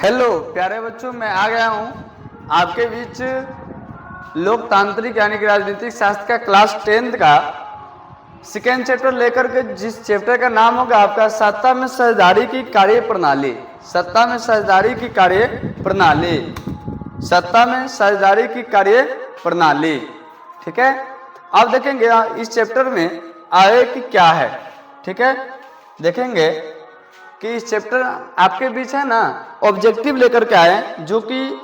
Hello प्यारे बच्चों, मैं आ गया हूँ आपके बीच लोकतांत्रिक यानी कि राजनीतिक शास्त्र का क्लास 10th का सेकेंड चैप्टर लेकर के, जिस चैप्टर का नाम होगा आपका सत्ता में साझेदारी की कार्य प्रणाली। सत्ता में साझेदारी की कार्य प्रणाली। सत्ता में साझेदारी की कार्य प्रणाली। ठीक है, अब देखेंगे इस चैप्टर में आगे की क्या है। ठीक है, देखेंगे कि इस चैप्टर आपके बीच है ना ऑब्जेक्टिव लेकर के आए, जो कि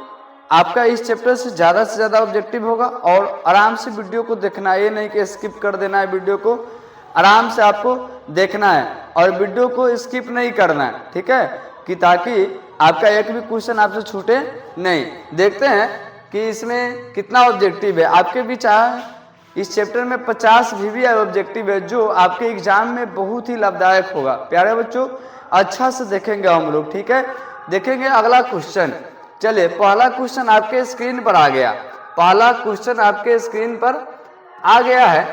आपका इस चैप्टर से ज़्यादा ऑब्जेक्टिव होगा। और आराम से वीडियो को देखना है, ये नहीं कि स्किप कर देना है। वीडियो को आराम से आपको देखना है और वीडियो को स्किप नहीं करना है। ठीक है, कि ताकि आपका एक भी क्वेश्चन आपसे छूटे नहीं। देखते हैं कि इसमें कितना ऑब्जेक्टिव है आपके बीच आया। इस चैप्टर में 50 VVI ऑब्जेक्टिव है, जो आपके एग्जाम में बहुत ही लाभदायक होगा। प्यारे बच्चों, अच्छा से देखेंगे हम लोग। ठीक है, देखेंगे अगला क्वेश्चन। चलिए, पहला क्वेश्चन आपके स्क्रीन पर आ गया। पहला क्वेश्चन आपके स्क्रीन पर आ गया है,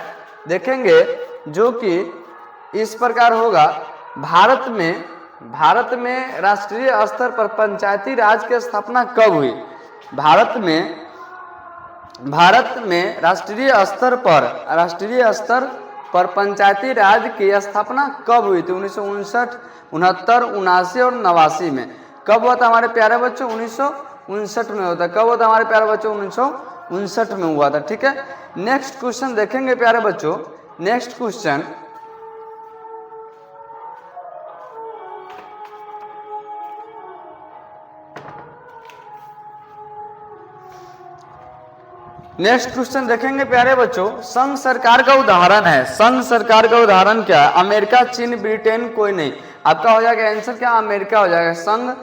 देखेंगे, जो कि इस प्रकार होगा। भारत में राष्ट्रीय स्तर पर पंचायती राज की स्थापना कब हुई? भारत में राष्ट्रीय स्तर पर पंचायती राज की स्थापना कब हुई थी? 1959, 69, 79 और 89 में। कब हुआ था हमारे प्यारे बच्चों? 1959 में होता। कब हुआ था हमारे प्यारे बच्चों? 1959 में हुआ था। ठीक है, नेक्स्ट क्वेश्चन देखेंगे प्यारे बच्चों। नेक्स्ट क्वेश्चन, देखेंगे प्यारे बच्चों। संघ सरकार का उदाहरण है। संघ सरकार का उदाहरण क्या है? अमेरिका, चीन, ब्रिटेन, कोई नहीं। आपका हो जाएगा आंसर क्या? अमेरिका हो जाएगा। संघ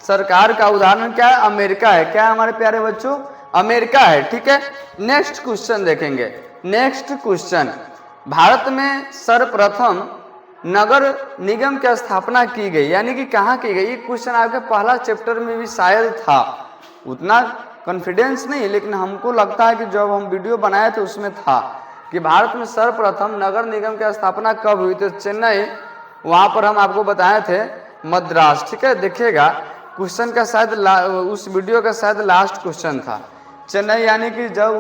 सरकार का उदाहरण क्या है? अमेरिका है। क्या है हमारे प्यारे बच्चों? अमेरिका है। ठीक है, नेक्स्ट क्वेश्चन देखेंगे। नेक्स्ट क्वेश्चन, भारत में सर्वप्रथम नगर निगम की स्थापना की गई, यानी कि कहाँ की गई? ये क्वेश्चन आपके पहला चैप्टर में भी शायद था, उतना कॉन्फिडेंस नहीं, लेकिन हमको लगता है कि जब हम वीडियो बनाए थे उसमें था कि भारत में सर्वप्रथम नगर निगम की स्थापना कब हुई? तो चेन्नई, वहाँ पर हम आपको बताए थे मद्रास। ठीक है, देखिएगा क्वेश्चन का शायद उस वीडियो का शायद लास्ट क्वेश्चन था चेन्नई, यानी कि जब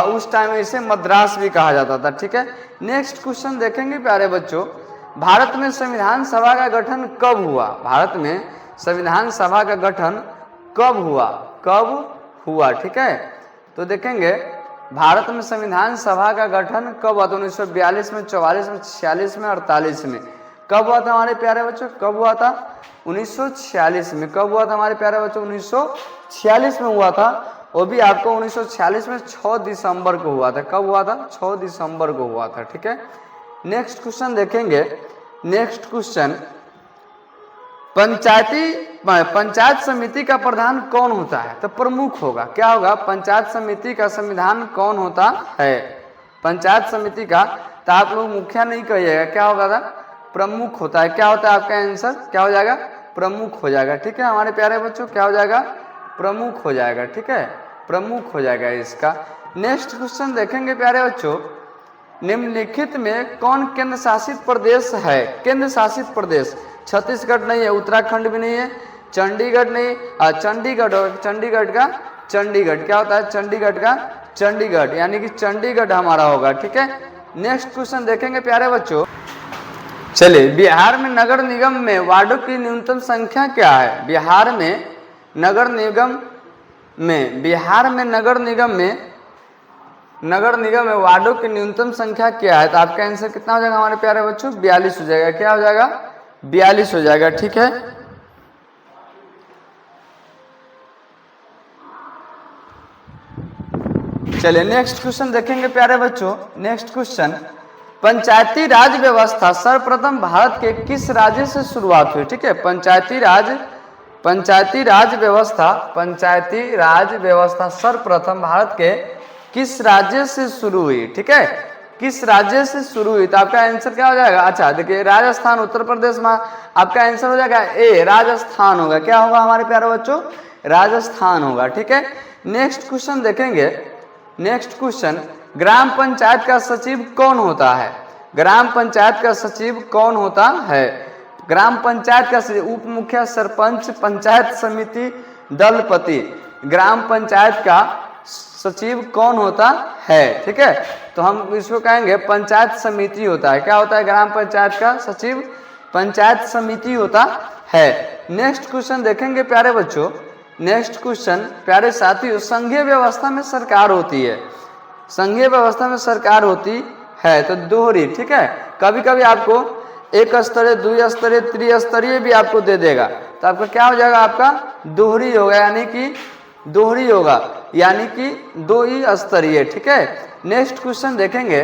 उस टाइम इसे मद्रास भी कहा जाता था। ठीक है, नेक्स्ट क्वेश्चन देखेंगे प्यारे बच्चों। भारत में संविधान सभा का गठन कब हुआ? भारत में संविधान सभा का गठन कब हुआ? ठीक है, तो देखेंगे भारत में संविधान सभा का गठन कब हुआ? तो 1942 में, 44 में, 46 में, 48 में। कब हुआ था हमारे प्यारे बच्चों? कब हुआ था? 1946 में। कब हुआ था हमारे प्यारे बच्चों? 1946 में हुआ था। वो भी आपको 1946 में 6 दिसंबर को हुआ था। कब हुआ था? 6 दिसंबर को हुआ था। ठीक है, नेक्स्ट क्वेश्चन देखेंगे। नेक्स्ट क्वेश्चन, पंचायत समिति का प्रधान कौन होता है? तो प्रमुख होगा। क्या होगा? पंचायत समिति का संविधान कौन होता है? पंचायत समिति का, तो आप लोग मुखिया नहीं कहिएगा, क्या होगा था? प्रमुख होता है। क्या होता है आपका आंसर? क्या हो जाएगा? प्रमुख हो जाएगा। ठीक है हमारे प्यारे बच्चों, क्या हो जाएगा? प्रमुख हो जाएगा। ठीक है, प्रमुख हो जाएगा इसका। नेक्स्ट क्वेश्चन देखेंगे प्यारे बच्चों। निम्नलिखित में कौन केंद्र शासित प्रदेश है? केंद्र शासित प्रदेश, छत्तीसगढ़ नहीं है, उत्तराखंड भी नहीं है, चंडीगढ़ नहीं, चंडीगढ़ का चंडीगढ़। क्या होता है? चंडीगढ़ का चंडीगढ़, यानी कि चंडीगढ़ हमारा होगा। ठीक है, नेक्स्ट क्वेश्चन देखेंगे प्यारे बच्चों। चलिए, बिहार में नगर निगम में वार्डों की न्यूनतम संख्या क्या है? बिहार में नगर निगम में वार्डों की न्यूनतम संख्या क्या है? तो आपका आंसर कितना हो जाएगा हमारे प्यारे बच्चों? 42 हो जाएगा। क्या हो जाएगा? 42 हो जाएगा। ठीक है, चलिए नेक्स्ट क्वेश्चन देखेंगे प्यारे बच्चों। नेक्स्ट क्वेश्चन, पंचायती राज व्यवस्था सर्वप्रथम भारत के किस राज्य से शुरुआत हुई? ठीक है, पंचायती राज व्यवस्था सर्वप्रथम भारत के किस राज्य से शुरू हुई? ठीक है, किस राज्य से शुरू हुई? तो आपका आंसर क्या हो जाएगा? अच्छा देखिए, राजस्थान, उत्तर प्रदेश में आपका आंसर हो जाएगा ए, राजस्थान होगा। क्या होगा हमारे प्यारे बच्चों? राजस्थान होगा। ठीक है, नेक्स्ट क्वेश्चन देखेंगे। नेक्स्ट क्वेश्चन, ग्राम पंचायत का सचिव कौन होता है? ग्राम पंचायत का सचिव कौन होता है? ग्राम पंचायत का उप मुखिया, सरपंच, पंचायत समिति, दलपति। ग्राम पंचायत का सचिव कौन होता है? ठीक है, तो हम इसको कहेंगे पंचायत समिति होता है। क्या होता है ग्राम पंचायत का सचिव? पंचायत समिति होता है। नेक्स्ट क्वेश्चन देखेंगे प्यारे बच्चों। नेक्स्ट क्वेश्चन प्यारे साथियों, संघीय व्यवस्था में सरकार होती है। संघीय व्यवस्था में सरकार होती है तो दोहरी। ठीक है, कभी कभी आपको एक स्तरीय, द्विस्तरीय, त्रिस्तरीय भी आपको दे देगा, तो आपका क्या हो जाएगा? आपका दोहरी होगा, यानी कि दोहरी होगा, यानी कि दो ही स्तरीय। ठीक है, नेक्स्ट क्वेश्चन देखेंगे।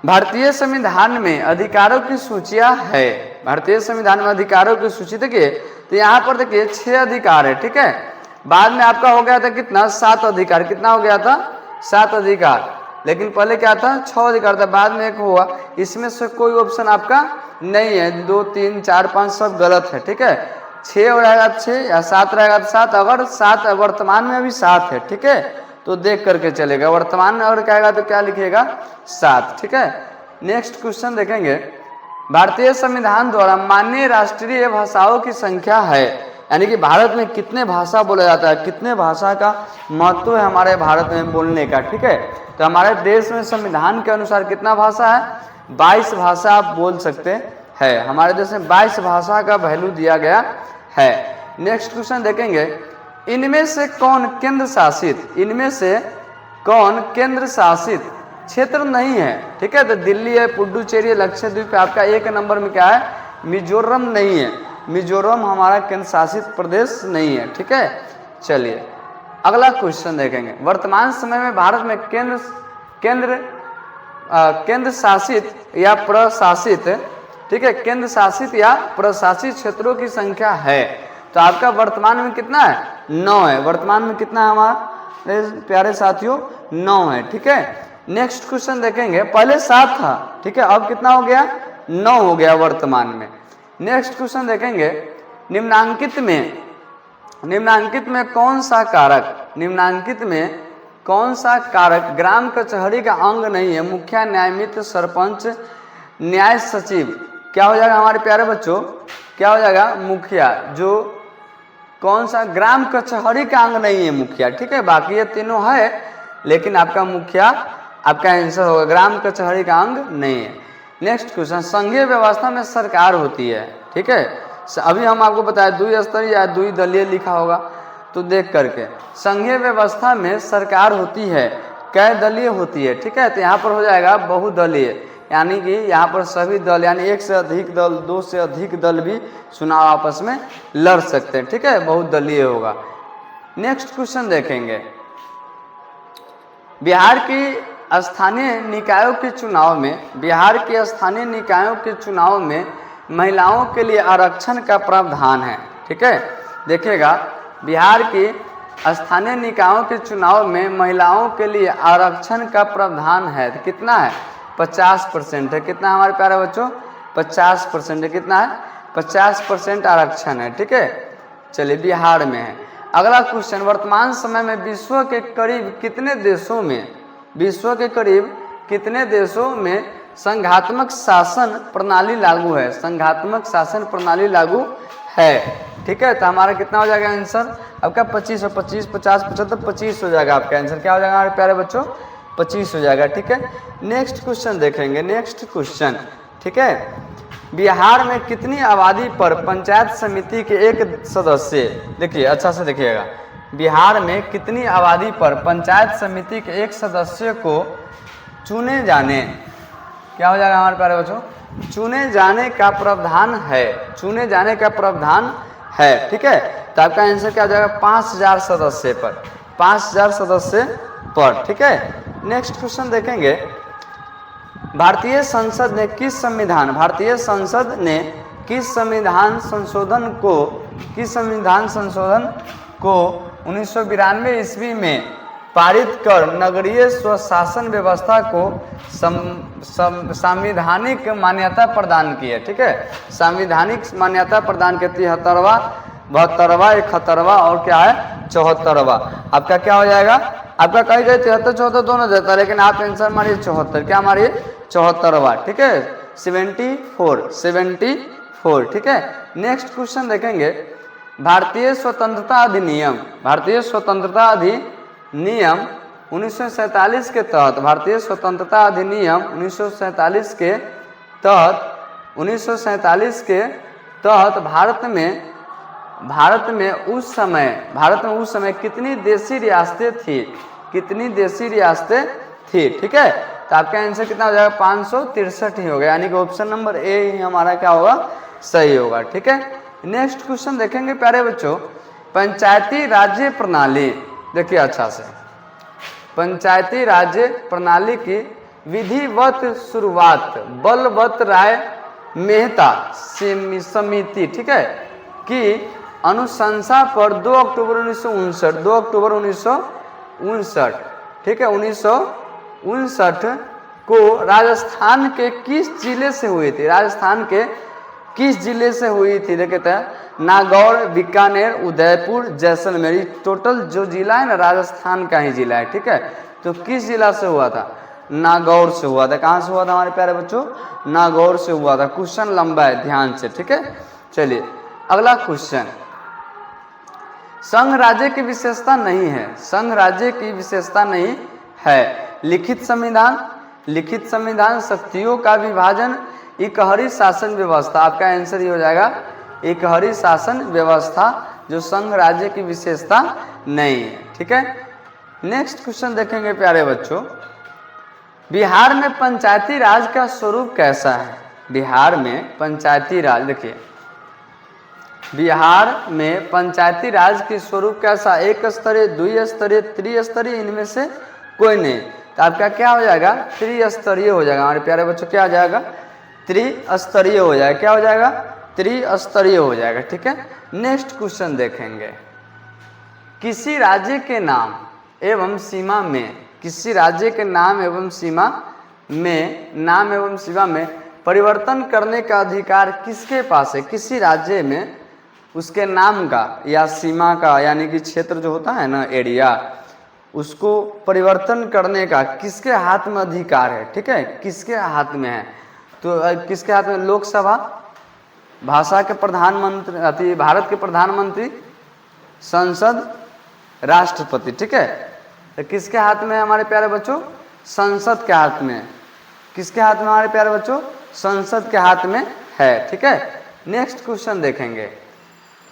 भारतीय संविधान में अधिकारों की सूचियां है। भारतीय संविधान में अधिकारों की सूची देखिए, तो यहाँ पर देखिए 6 अधिकार है। ठीक है, बाद में आपका हो गया था कितना? 7 अधिकार। कितना हो गया था? 7 अधिकार। लेकिन पहले क्या था? 6 अधिकार था, बाद में एक हुआ। इसमें से कोई ऑप्शन आपका नहीं है, 2, 3, 4, 5 सब गलत है। ठीक है, 6 हो रहेगा 6 या 7 रहेगा 7। अगर 7 वर्तमान में अभी 7 है, ठीक है, तो देख करके चलेगा। वर्तमान में अगर कहेगा तो क्या लिखिएगा? 7। ठीक है, नेक्स्ट क्वेश्चन देखेंगे। भारतीय संविधान द्वारा मान्य राष्ट्रीय भाषाओं की संख्या है, यानी कि भारत में कितने भाषा बोला जाता है, कितने भाषा का महत्व है हमारे भारत में बोलने का। ठीक है, तो हमारे देश में संविधान के अनुसार कितना भाषा है? 22 भाषा आप बोल सकते हैं। हमारे देश में 22 भाषा का वैल्यू दिया गया है। नेक्स्ट क्वेश्चन देखेंगे। इनमें से कौन केंद्र शासित, इनमें से कौन केंद्र शासित क्षेत्र नहीं है? ठीक है, तो दिल्ली है, पुडुचेरी है, लक्षद्वीप है। आपका 1 नंबर में क्या है? मिजोरम नहीं है। मिजोरम हमारा केंद्र शासित प्रदेश नहीं है। ठीक है, चलिए अगला क्वेश्चन देखेंगे। वर्तमान समय में भारत में केंद्र शासित या प्रशासित, ठीक है, केंद्र शासित या प्रशासित क्षेत्रों की संख्या है, तो आपका वर्तमान में कितना है? 9 है। वर्तमान में कितना है हमारे प्यारे साथियों? 9 है। ठीक है, नेक्स्ट क्वेश्चन देखेंगे। पहले 7 था, ठीक है, अब कितना हो गया? 9 हो गया वर्तमान में। नेक्स्ट क्वेश्चन देखेंगे। निम्नांकित में कौन सा कारक, निम्नांकित में कौन सा कारक ग्राम कचहरी का अंग नहीं है? मुखिया, न्यायमित्र, सरपंच, न्याय सचिव। क्या हो जाएगा हमारे प्यारे बच्चों? क्या हो जाएगा? मुखिया। जो कौन सा ग्राम कचहरी का अंग नहीं है? मुखिया। ठीक है, बाकी ये तीनों है, लेकिन आपका मुखिया आपका आंसर होगा, ग्राम कचहरी का अंग नहीं है। Next question. संघीय व्यवस्था में सरकार होती है। ठीक है, अभी हम आपको बताया द्विस्तरीय या द्विदलीय लिखा होगा, तो देख करके संघीय व्यवस्था में सरकार होती है, कै दलीय होती है? ठीक है, तो यहाँ पर हो जाएगा बहुदलीय, यानी कि यहाँ पर सभी दल, यानी 1 से अधिक दल, 2 से अधिक दल भी चुनाव आपस में लड़ सकते हैं। ठीक है, बहुदलीय होगा। नेक्स्ट क्वेश्चन देखेंगे। बिहार की स्थानीय निकायों के चुनाव में, बिहार के स्थानीय निकायों के चुनाव में महिलाओं के लिए आरक्षण का प्रावधान है। ठीक है, देखिएगा, बिहार की स्थानीय निकायों के चुनाव में महिलाओं के लिए आरक्षण का प्रावधान है। तो कितना है? 50% है। कितना हमारे प्यारे बच्चों? 50% है। कितना है? 50% आरक्षण है। ठीक है, चलिए बिहार में है। अगला क्वेश्चन। वर्तमान समय में विश्व के करीब कितने देशों में संघात्मक शासन प्रणाली लागू है? संघात्मक शासन प्रणाली लागू है। ठीक है, तो हमारा कितना हो जाएगा आंसर? आपका 25 और 25, 50, 75, 25 हो जाएगा आपका आंसर। क्या हो जाएगा हमारे प्यारे बच्चों? 25 हो जाएगा। ठीक है, नेक्स्ट क्वेश्चन देखेंगे। नेक्स्ट क्वेश्चन, ठीक है, बिहार में कितनी आबादी पर पंचायत समिति के एक सदस्य, देखिए अच्छा से देखिएगा, बिहार में कितनी आबादी पर पंचायत समिति के एक सदस्य को चुने जाने, क्या हो जाएगा हमारे प्यारे बच्चों? चुने जाने का प्रावधान है। चुने जाने का प्रावधान है। ठीक है, तो आपका आंसर क्या हो जाएगा? 5000 सदस्य पर, 5000 सदस्य पर। ठीक है, नेक्स्ट क्वेश्चन देखेंगे। भारतीय संसद ने किस संविधान संशोधन को 1992 ईस्वी में पारित कर नगरीय स्वशासन व्यवस्था को संवैधानिक मान्यता प्रदान की है? ठीक है, संवैधानिक मान्यता प्रदान की 73वां, 72वां, 71वां और क्या है 74वां। आपका क्या हो जाएगा? आपका कहीं गए 73, 74 दोनों देता है, लेकिन आप आंसर मारिए 74। क्या मारिए? 74वां। ठीक है, 74 4, ठीक है। नेक्स्ट क्वेश्चन देखेंगे, भारतीय स्वतंत्रता अधिनियम, भारतीय स्वतंत्रता अधिनियम 1947 के तहत, भारतीय स्वतंत्रता अधिनियम 1947 के तहत, 1947 के तहत भारत में उस समय कितनी देशी रियासतें थी, कितनी देशी रियासतें थी, ठीक है। तो आपका आंसर कितना हो जाएगा, 563 ही होगा, यानी कि ऑप्शन नंबर ए ही हमारा क्या होगा, सही होगा, ठीक है। नेक्स्ट क्वेश्चन देखेंगे प्यारे बच्चों, पंचायती राज्य प्रणाली, देखिए अच्छा से, पंचायती राज्य प्रणाली की विधिवत शुरुआत बलवंत राय मेहता समिति, ठीक है, की अनुशंसा पर 2 अक्टूबर 1959, 2 अक्टूबर 1959, ठीक है, 1959 को राजस्थान के किस जिले से हुई थी, राजस्थान के किस जिले से हुई थी, देखते हैं, नागौर, बीकानेर, उदयपुर, जैसलमेर, टोटल जो जिला है ना राजस्थान का ही जिला है, ठीक है। तो किस जिला से हुआ था, नागौर से हुआ था। कहाँ से हुआ था हमारे प्यारे बच्चों, नागौर से हुआ था। क्वेश्चन लंबा है, ध्यान से, ठीक है। चलिए अगला क्वेश्चन, संघ राज्य की विशेषता नहीं है, संघ राज्य की विशेषता नहीं है, लिखित संविधान, लिखित संविधान, शक्तियों का विभाजन, इकहरी शासन व्यवस्था। आपका आंसर ये हो जाएगा इकहरी शासन व्यवस्था, जो संघ राज्य की विशेषता नहीं है, ठीक है। नेक्स्ट क्वेश्चन देखेंगे प्यारे बच्चों, बिहार में पंचायती राज का स्वरूप कैसा है, बिहार में पंचायती राज, देखिए बिहार में पंचायती राज की स्वरूप कैसा, एक स्तरीय, द्विस्तरीय, त्रिस्तरीय, इनमें से कोई नहीं। तो आपका क्या हो जाएगा, त्रिस्तरीय हो जाएगा हमारे प्यारे बच्चों, क्या हो जाएगा, त्रिस्तरीय हो जाएगा, क्या हो जाएगा, त्रिस्तरीय हो जाएगा, ठीक है। नेक्स्ट क्वेश्चन देखेंगे, किसी राज्य के नाम एवं सीमा में, किसी राज्य के नाम एवं सीमा में परिवर्तन करने का अधिकार किसके पास है, किसी राज्य में उसके नाम का या सीमा का, यानी कि क्षेत्र जो होता है ना, एरिया, उसको परिवर्तन करने का किसके हाथ में अधिकार है, ठीक है, किसके हाथ में है। तो किसके हाथ में, लोकसभा, भाषा के प्रधानमंत्री, भारत के प्रधानमंत्री, संसद, राष्ट्रपति, ठीक है। तो किसके हाथ में है हमारे प्यारे बच्चों, संसद के हाथ में, किसके हाथ में हमारे प्यारे बच्चों, संसद के हाथ में है, ठीक है। नेक्स्ट क्वेश्चन देखेंगे,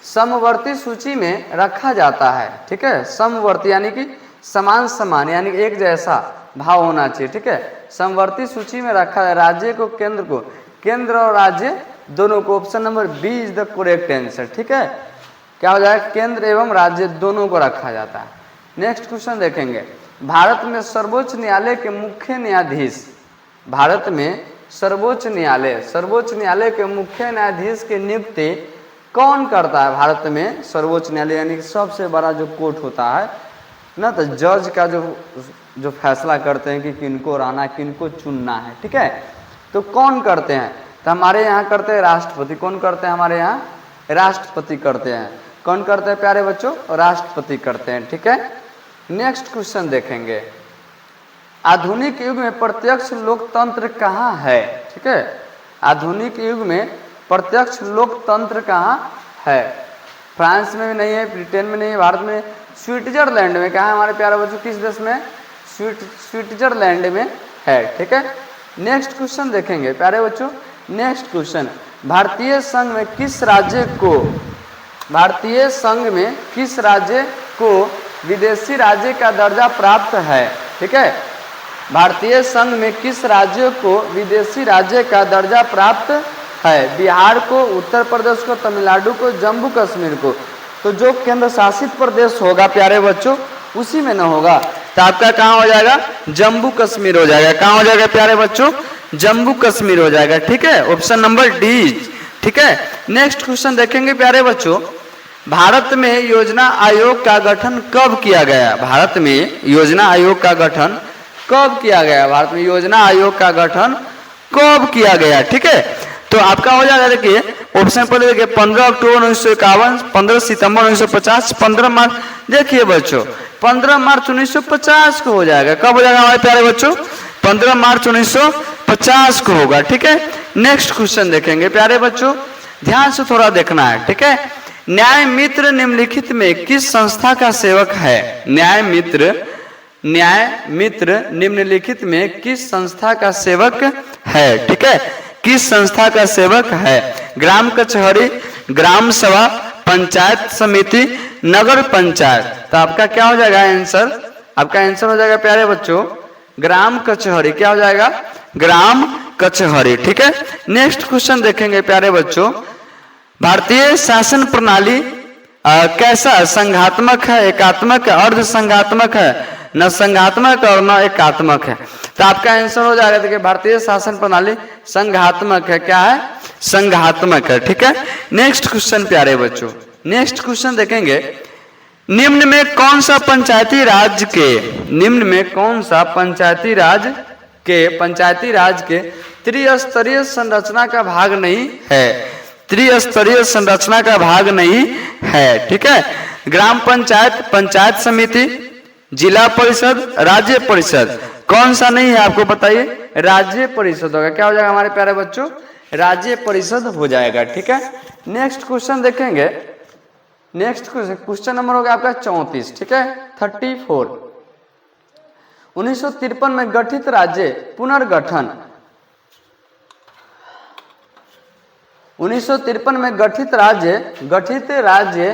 समवर्ती सूची में रखा जाता है, ठीक है, समवर्ती यानी कि समान समान, यानी एक जैसा भाव होना चाहिए, ठीक है। समवर्ती सूची में रखा है राज्य को, केंद्र और राज्य दोनों को, option number B is the correct answer, ठीक है। क्या हो जाएगा, केंद्र एवं राज्य दोनों को रखा जाता है। नेक्स्ट क्वेश्चन देखेंगे, भारत में सर्वोच्च न्यायालय के मुख्य न्यायाधीश, भारत में सर्वोच्च न्यायालय के मुख्य न्यायाधीश की नियुक्ति कौन करता है, भारत में सर्वोच्च न्यायालय यानी कि सबसे बड़ा जो कोर्ट होता है ना, तो जज का जो फैसला करते हैं कि किनको रहना, किनको चुनना है, ठीक है। तो कौन करते हैं, तो हमारे यहाँ करते हैं राष्ट्रपति। कौन करते हैं हमारे यहाँ, राष्ट्रपति करते हैं। कौन करते हैं प्यारे बच्चों, राष्ट्रपति करते हैं, ठीक है। नेक्स्ट क्वेश्चन देखेंगे, आधुनिक युग में प्रत्यक्ष लोकतंत्र कहाँ है, ठीक है, आधुनिक युग में प्रत्यक्ष लोकतंत्र कहाँ है, फ्रांस में भी नहीं है, ब्रिटेन में नहीं है, भारत में, स्विट्जरलैंड में। कहाँ है हमारे प्यारे बच्चों, किस देश में, स्विट्जरलैंड में है, ठीक है। नेक्स्ट क्वेश्चन देखेंगे प्यारे बच्चों, नेक्स्ट क्वेश्चन, भारतीय संघ में किस राज्य को विदेशी राज्य का दर्जा प्राप्त है, ठीक है। भारतीय संघ में किस राज्य को विदेशी राज्य का दर्जा प्राप्त है, बिहार को, उत्तर प्रदेश को, तमिलनाडु को, जम्मू कश्मीर को। तो जो केंद्र शासित प्रदेश होगा प्यारे बच्चों उसी में न होगा, तो आपका कहाँ हो जाएगा, जम्मू कश्मीर हो जाएगा। कहाँ हो जाएगा प्यारे बच्चों, जम्मू कश्मीर हो जाएगा, ठीक है, ऑप्शन नंबर डी, ठीक है। नेक्स्ट क्वेश्चन देखेंगे प्यारे बच्चों, भारत में योजना आयोग का गठन कब किया गया, भारत में योजना आयोग का गठन कब किया गया, भारत में योजना आयोग का गठन कब किया गया, ठीक है। तो आपका हो जाएगा, देखिए ऑप्शन पर देखिए 15 अक्टूबर 1951, 15 सितंबर 1950, 15 मार्च, देखिए बच्चों 15 मार्च 1950 को हो जाएगा। कब हो जाएगा हमारे प्यारे बच्चों, 15 मार्च 1950 को होगा, ठीक है। नेक्स्ट क्वेश्चन देखेंगे प्यारे बच्चों, ध्यान से थोड़ा देखना है, ठीक है। न्याय मित्र निम्नलिखित में किस संस्था का सेवक है? न्याय मित्र निम्नलिखित में किस संस्था का सेवक है? ठीक है, किस संस्था का सेवक है? ग्राम कचहरी, ग्राम सभा, पंचायत समिति, नगर पंचायत। तो आपका क्या हो जाएगा आंसर? आपका आंसर हो जाएगा प्यारे बच्चों ग्राम कचहरी। क्या हो जाएगा? ग्राम कचहरी। ठीक है, नेक्स्ट क्वेश्चन देखेंगे प्यारे बच्चों। भारतीय शासन प्रणाली कैसा? संघात्मक है, एकात्मक है, अर्ध संघात्मक है, न संघात्मक और न एकात्मक है। तो आपका आंसर हो जाएगा देखिए भारतीय शासन प्रणाली संघात्मक है। क्या है? संघात्मक है। ठीक है, नेक्स्ट क्वेश्चन प्यारे बच्चों, नेक्स्ट क्वेश्चन देखेंगे। निम्न में कौन सा पंचायती राज के त्रिस्तरीय संरचना का भाग नहीं है? त्रिस्तरीय संरचना का भाग नहीं है। ठीक है, ग्राम पंचायत, पंचायत समिति, जिला परिषद, राज्य परिषद, कौन सा नहीं है आपको बताइए? राज्य परिषद होगा। क्या हो जाएगा हमारे प्यारे बच्चों? राज्य परिषद हो जाएगा। ठीक है, नेक्स्ट क्वेश्चन देखेंगे। नेक्स्ट क्वेश्चन नंबर होगा आपका 34। ठीक है, 34। 1953 में गठित राज्य पुनर्गठन, 1953 में गठित राज्य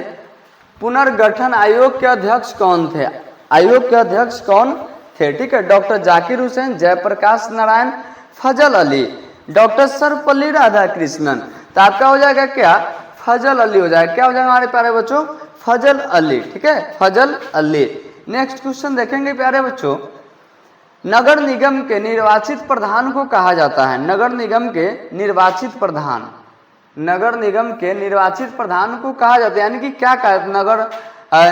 पुनर्गठन आयोग के अध्यक्ष कौन थे? आयोग के अध्यक्ष कौन थे? ठीक है, डॉक्टर जाकिर हुसैन, जयप्रकाश नारायण, फजल अली, डॉक्टर सर्वपल्ली राधाकृष्णन। तो आपका हो जाएगा क्या? फजल अली हो जाएगा। क्या हो जाएगा हमारे प्यारे बच्चों? फजल अली। ठीक है, फजल अली। नेक्स्ट क्वेश्चन देखेंगे प्यारे बच्चों। नगर निगम के निर्वाचित प्रधान को कहा जाता है? नगर निगम के निर्वाचित प्रधान को कहा जाता है, यानी कि क्या कहा? नगर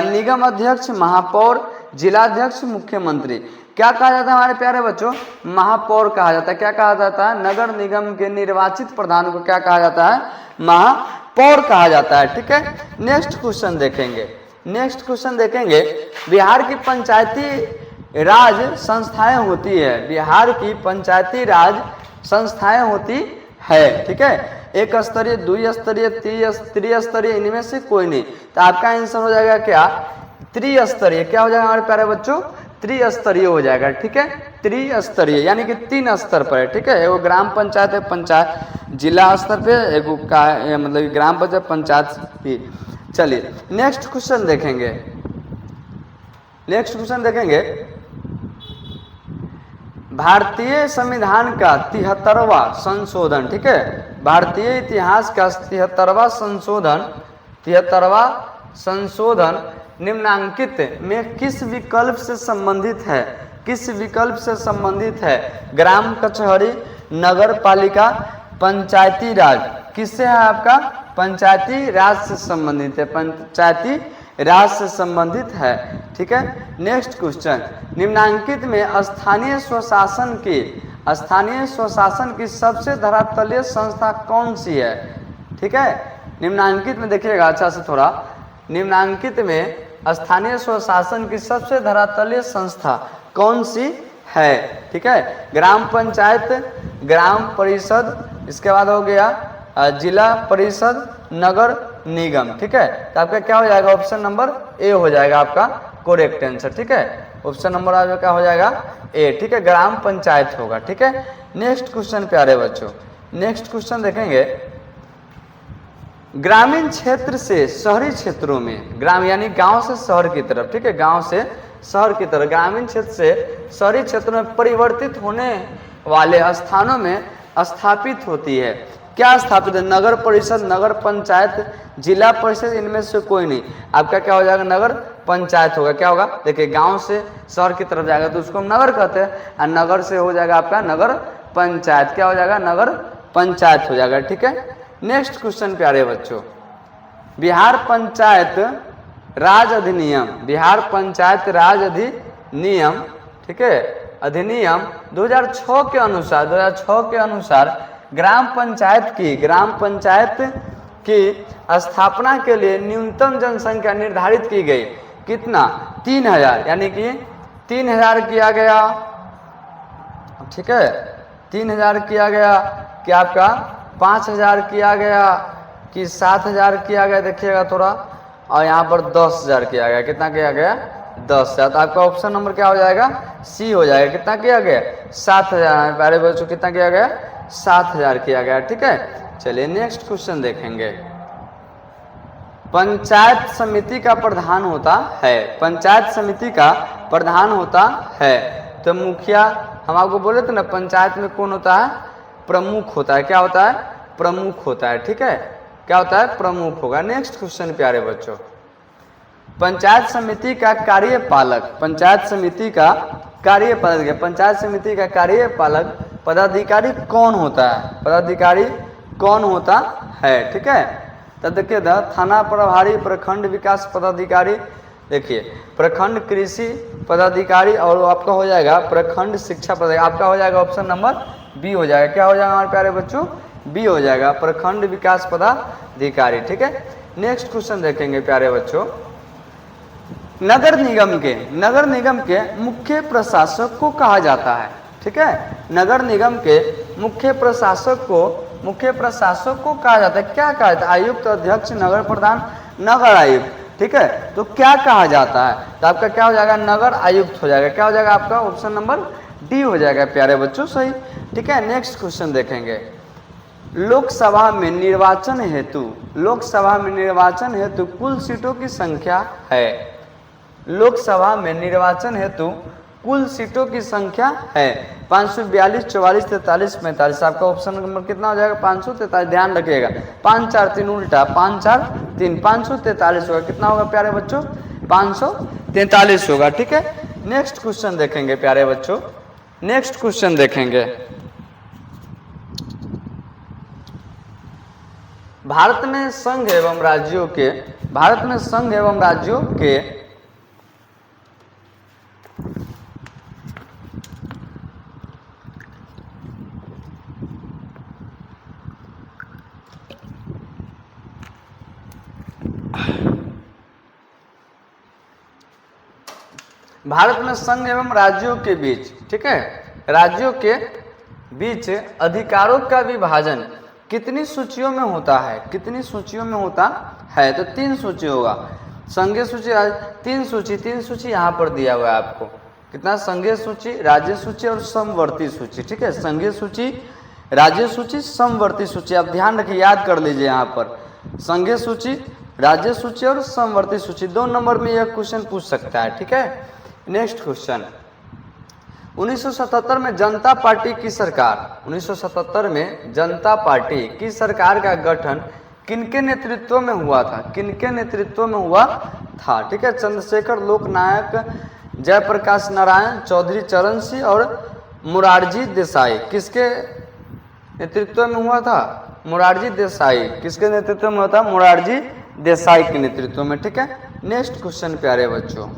निगम अध्यक्ष, महापौर, जिलाध्यक्ष, मुख्यमंत्री। क्या कहा जाता है हमारे प्यारे बच्चों? महापौर कहा जाता है। क्या कहा जाता है? नगर निगम के निर्वाचित प्रधान को क्या कहा जाता है? महापौर कहा जाता है। ठीक है, नेक्स्ट क्वेश्चन देखेंगे। बिहार की पंचायती राज संस्थाएं होती है, बिहार की पंचायती राज संस्थाएं होती है। ठीक है, एक स्तरीय, द्वि स्तरीय, त्रिस्तरीय, इनमें से कोई नहीं। तो आपका आंसर हो जाएगा क्या? त्रिस्तरीय। क्या हो जाएगा हमारे प्यारे बच्चों? त्रिस्तरीय हो जाएगा। ठीक है, त्रिस्तरीय यानी कि 3 स्तर पर है। ठीक है, एगो ग्राम पंचायत है, पंचायत जिला स्तर पे, एगो का मतलब ग्राम पंचायत, पंचायत भी। चलिए नेक्स्ट क्वेश्चन देखेंगे। भारतीय संविधान का 73वां संशोधन, ठीक है, भारतीय इतिहास का 73वां संशोधन निम्नांकित में किस विकल्प से संबंधित है? किस विकल्प से संबंधित है? ग्राम कचहरी, नगर पालिका, पंचायती राज। किससे है आपका? पंचायती राज से संबंधित है, पंचायती राज से संबंधित है। ठीक है, नेक्स्ट क्वेश्चन। निम्नांकित में स्थानीय स्वशासन की सबसे धरातलीय संस्था कौन सी है? ठीक है, निम्नांकित में देखिएगा अच्छा से थोड़ा। निम्नांकित में स्थानीय स्वशासन की सबसे धरातलीय संस्था कौन सी है? ठीक है, ग्राम पंचायत, ग्राम परिषद, इसके बाद हो गया जिला परिषद, नगर निगम। ठीक है, तो आपका क्या हो जाएगा? ऑप्शन नंबर ए हो जाएगा आपका करेक्ट आंसर। ठीक है, ऑप्शन नंबर आपका क्या हो जाएगा? ए। ठीक है, ग्राम पंचायत होगा। ठीक है, नेक्स्ट क्वेश्चन प्यारे बच्चों, नेक्स्ट क्वेश्चन देखेंगे। ग्रामीण क्षेत्र से शहरी क्षेत्रों में, ग्राम यानी गांव से शहर की तरफ, ठीक है, गांव से शहर की तरफ, ग्रामीण क्षेत्र से शहरी क्षेत्रों में परिवर्तित होने वाले स्थानों में स्थापित होती है। क्या स्थापित है? नगर परिषद, नगर पंचायत, जिला परिषद, इनमें से कोई नहीं। आपका क्या हो जाएगा? नगर पंचायत होगा। क्या होगा? देखिए, गांव से शहर की तरफ जाएगा तो उसको हम नगर कहते हैं, और नगर से हो जाएगा आपका नगर पंचायत। क्या हो जाएगा? नगर पंचायत हो जाएगा। ठीक है, नेक्स्ट क्वेश्चन प्यारे बच्चों। बिहार पंचायत राज अधिनियम, बिहार पंचायत राज अधिनियम, ठीक है, अधिनियम 2006 के अनुसार ग्राम पंचायत की स्थापना के लिए न्यूनतम जनसंख्या निर्धारित की गई। कितना? 3000, यानी कि 3000 किया गया। ठीक है, 3000 किया गया कि आपका 5000 किया गया कि 7,000 किया गया, देखिएगा थोड़ा, और यहाँ पर 10,000 किया गया। कितना किया गया? 10,000। तो आपका ऑप्शन नंबर क्या हो जाएगा? सी हो जाएगा। कितना किया गया? 7,000। प्यारे बच्चों कितना किया गया? 7,000 किया गया। ठीक है, चलिए नेक्स्ट क्वेश्चन देखेंगे। पंचायत समिति का प्रधान होता है, पंचायत समिति का प्रधान होता है, तो मुखिया, हम आपको बोले थे ना पंचायत में कौन होता है? प्रमुख होता है। क्या होता है? प्रमुख होता है। ठीक है, क्या होता है? प्रमुख होगा। नेक्स्ट क्वेश्चन प्यारे बच्चों, पंचायत समिति का कार्यपालक, पंचायत समिति का कार्यपालक, पंचायत समिति का कार्यपालक पदाधिकारी कौन होता है? पदाधिकारी कौन होता है? ठीक है, तब देखिए थाना प्रभारी, प्रखंड विकास पदाधिकारी, देखिए प्रखंड कृषि पदाधिकारी, और आपका हो जाएगा प्रखंड शिक्षा पदाधिकारी। आपका हो जाएगा ऑप्शन नंबर बी हो जाएगा। क्या हो जाएगा हमारे प्यारे बच्चों? बी हो जाएगा, प्रखंड विकास पदाधिकारी। ठीक है, नेक्स्ट क्वेश्चन देखेंगे प्यारे बच्चों। नगर निगम के मुख्य प्रशासक को कहा जाता है। ठीक है, नगर निगम के मुख्य प्रशासक को कहा जाता है। क्या कहा जाता है? आयुक्त, अध्यक्ष, नगर प्रधान, नगर आयुक्त। ठीक है, तो क्या कहा जाता है? तो आपका क्या हो जाएगा? नगर आयुक्त हो जाएगा। क्या हो जाएगा आपका? ऑप्शन नंबर डी हो जाएगा प्यारे बच्चों, सही। ठीक है, नेक्स्ट क्वेश्चन देखेंगे। लोकसभा में निर्वाचन हेतु कुल सीटों की संख्या है। लोकसभा में निर्वाचन हेतु कुल सीटों की संख्या है 542, 44, 43, 45। आपका ऑप्शन नंबर कितना हो जाएगा? 543। ध्यान रखिएगा, 5 4 3 उल्टा, 5 4 3, 543 होगा। कितना होगा प्यारे बच्चों? 543 होगा। ठीक है, नेक्स्ट क्वेश्चन देखेंगे प्यारे बच्चों। नेक्स्ट क्वेश्चन देखेंगे। भारत में संघ एवं राज्यों के बीच, ठीक है, राज्यों के बीच अधिकारों का विभाजन कितनी सूचियों में होता है? कितनी सूचियों में होता है? तो 3 सूची होगा। संघीय सूची, 3 सूची यहाँ पर दिया हुआ है आपको। कितना? संघीय सूची, राज्य सूची और समवर्ती सूची। ठीक है, संघीय सूची, राज्य सूची, समवर्ती सूची। आप ध्यान रखिए, याद कर लीजिए यहाँ पर संघीय सूची, राज्य सूची और समवर्ती सूची। 2 नंबर में यह क्वेश्चन पूछ सकता है। ठीक है, नेक्स्ट क्वेश्चन। 1977 में जनता पार्टी की सरकार, 1977 में जनता पार्टी की सरकार का गठन किनके नेतृत्व में हुआ था? किनके नेतृत्व में हुआ था? ठीक है, चंद्रशेखर, लोकनायक, जयप्रकाश नारायण, चौधरी चरण सिंह और मोरारजी देसाई। किसके नेतृत्व में हुआ था? मोरारजी देसाई। किसके नेतृत्व में हुआ था? मोरारजी देसाई के नेतृत्व में। ठीक है, नेक्स्ट क्वेश्चन प्यारे बच्चों।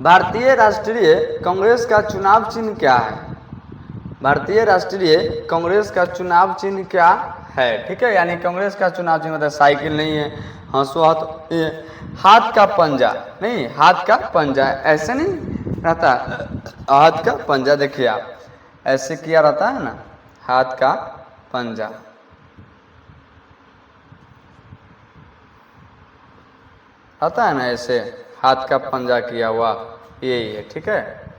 भारतीय राष्ट्रीय कांग्रेस का चुनाव चिन्ह क्या है? भारतीय राष्ट्रीय कांग्रेस का चुनाव चिन्ह क्या है? ठीक है, यानी कांग्रेस का चुनाव चिन्ह मतलब साइकिल नहीं है, हंसुआ हाथ का पंजा नहीं, हाथ का पंजा ऐसे नहीं रहता, हाथ का पंजा। देखिए आप ऐसे किया रहता है ना, हाथ का पंजा। आता है ना ऐसे, हाथ का पंजा किया हुआ, यही है। ठीक है,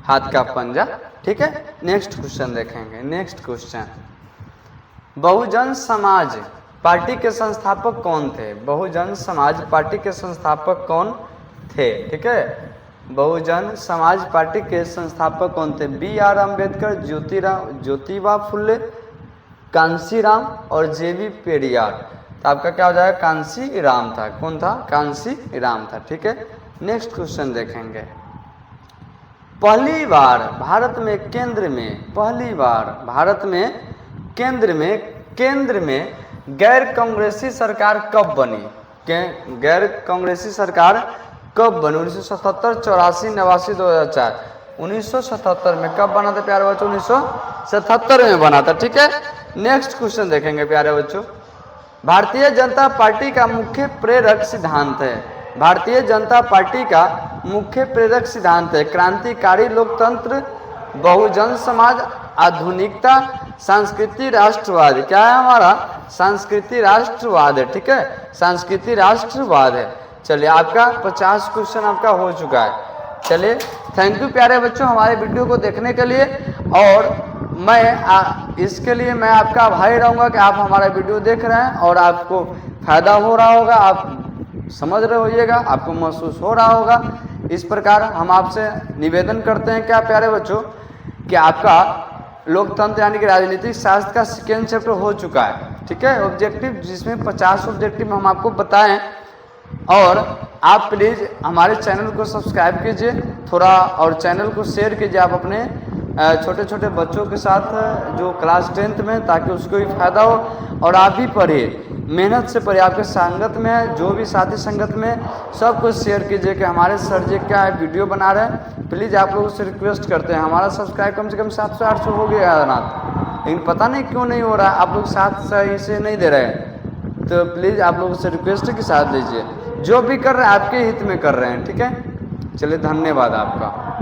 हाथ का पंजा। ठीक है, नेक्स्ट क्वेश्चन देखेंगे। Next question, Bahujan Samaj party के संस्थापक कौन थे? बहुजन समाज पार्टी के संस्थापक कौन थे? ठीक है, बहुजन समाज पार्टी के संस्थापक कौन थे? BR अम्बेडकर, ज्योतिबा फुले, कांशीराम और JB पेरियार। तो आपका क्या हो जाएगा? कांशीराम था। कौन था? कांशीराम था। ठीक है, नेक्स्ट क्वेश्चन देखेंगे। पहली बार भारत में केंद्र में गैर कांग्रेसी सरकार कब बनी? गैर कांग्रेसी सरकार कब बनी? 1977, 84, 89, 2004। 1977 में कब बना था प्यारे बच्चों? 1977 में बना था। ठीक है, नेक्स्ट क्वेश्चन देखेंगे प्यारे बच्चों। भारतीय जनता पार्टी का मुख्य प्रेरक सिद्धांत है। भारतीय जनता पार्टी का मुख्य प्रेरक सिद्धांत है क्रांतिकारी लोकतंत्र बहुजन समाज, आधुनिकता, संस्कृति, राष्ट्रवाद। क्या है हमारा? संस्कृति राष्ट्रवाद है। ठीक है, संस्कृति राष्ट्रवाद है। चलिए आपका 50 क्वेश्चन आपका हो चुका है। चलिए थैंक यू प्यारे बच्चों हमारे वीडियो को देखने के लिए। और मैं इसके लिए मैं आपका आभारी रहूँगा कि आप हमारा वीडियो देख रहे हैं और आपको फायदा हो रहा होगा, आप समझ रहे होइएगा, आपको महसूस हो रहा होगा। इस प्रकार हम आपसे निवेदन करते हैं क्या प्यारे बच्चों कि आपका लोकतंत्र यानी कि राजनीतिक शास्त्र का सेकेंड चैप्टर हो चुका है। ठीक है, ऑब्जेक्टिव जिसमें 50 ऑब्जेक्टिव हम आपको बताएं। और आप प्लीज़ हमारे चैनल को सब्सक्राइब कीजिए थोड़ा और चैनल को शेयर कीजिए आप अपने छोटे छोटे बच्चों के साथ जो क्लास 10th में, ताकि उसको भी फायदा हो। और आप भी पढ़िए, मेहनत से पढ़िए। आपके संगत में जो भी साथी संगत में सब कुछ शेयर कीजिए कि हमारे सर जी क्या है वीडियो बना रहे हैं। प्लीज़ आप लोगों से रिक्वेस्ट करते हैं, हमारा सब्सक्राइब कम से कम 700-800 हो गया है रात, लेकिन पता नहीं क्यों नहीं हो रहा है। आप लोग साथ सही से नहीं दे रहे हैं, तो प्लीज़ आप लोगों से रिक्वेस्ट है कि साथ दीजिए। जो भी कर रहे हैं आपके हित में कर रहे हैं। ठीक है, चलिए धन्यवाद आपका।